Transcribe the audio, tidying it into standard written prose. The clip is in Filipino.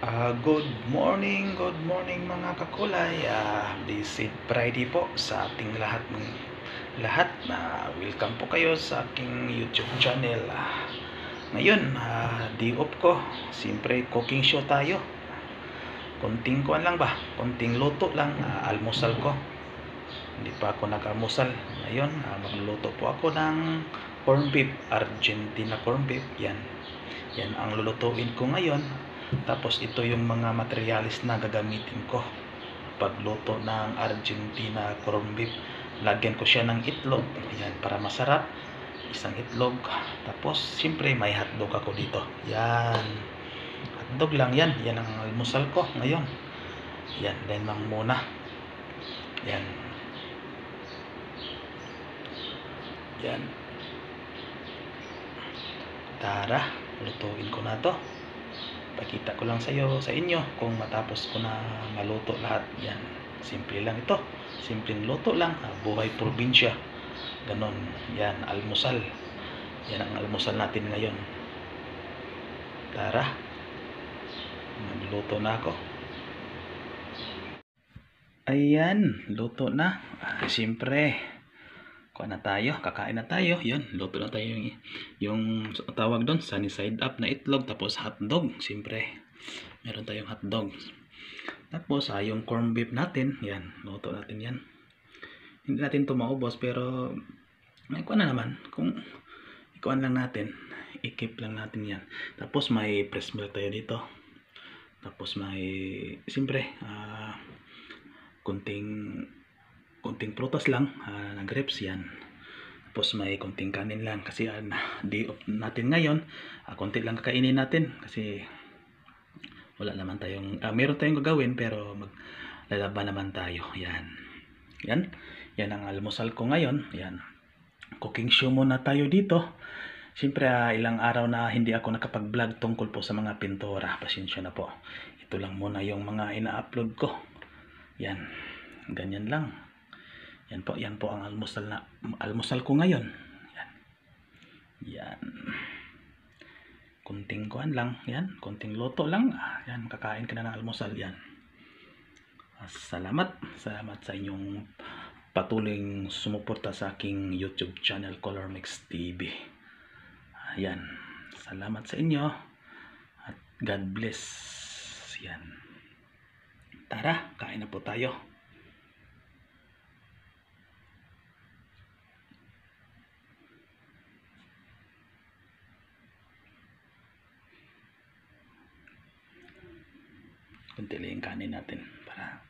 Good morning mga kakulay. Blessed Friday po sa ating lahat na welcome po kayo sa aking YouTube channel. Ngayon, day off ko. Siyempre, cooking show tayo. Konting kuan lang ba? Konting luto lang, almusal ko. Hindi pa ako nag-almusal. Ngayon, magluluto po ako ng corn beef, Argentina corn beef. Yan ang lulutuin ko ngayon. Tapos ito yung mga materialis na gagamitin ko pagluto ng Argentina corn beef. Lagyan ko siya ng itlog. Yan, para masarap. Isang itlog. Tapos siyempre may hotdog ako dito. Yan. Hotdog lang yan. Yan ang almusal ko ngayon. Yan, then lang muna. Yan. Yan. Tara, lutuin ko na to. Pakita ko lang sa inyo kung matapos ko na maluto lahat. Yan, simple lang ito, simpleng luto lang, buhay probinsya, ganon. Yan, almusal. Yan ang almusal natin ngayon. Tara, magluto na ako. Ayan, luto na. Siyempre, kakain na tayo. Yan, luto na tayo yung tawag doon, sunny side up na itlog, tapos hotdog. Siyempre, meron tayong hotdog. Tapos, yung corn beef natin, yan, luto natin yan. Hindi natin ito maubos, pero may kuan na naman. Kung ikuan lang natin, i-keep lang natin yan. Tapos, may fresh milk tayo dito. Tapos, may, siyempre, kunting prutas lang, na grapes yan. Tapos may kunting kanin lang kasi day off natin ngayon. Kunti lang kakainin natin kasi wala naman tayong meron tayong gagawin, pero maglalaban naman tayo. Yan ang almusal ko ngayon. Yan, cooking show muna tayo dito. Siyempre, ilang araw na hindi ako nakapag-vlog tungkol po sa mga pintura. Pasensya na po. Ito lang muna yung mga ina-upload ko. Yan, ganyan lang. Yan po ang almusal ko ngayon. Yan. Kunting kuan lang, yan, kunting luto lang. Yan, kakain ka na ng almusal yan. Salamat sa inyong patuloy sumuporta sa aking YouTube channel Color Mix TV. Yan. Salamat sa inyo at God bless. Yan. Tara, kain na po tayo. Kunti lang yung kanin natin para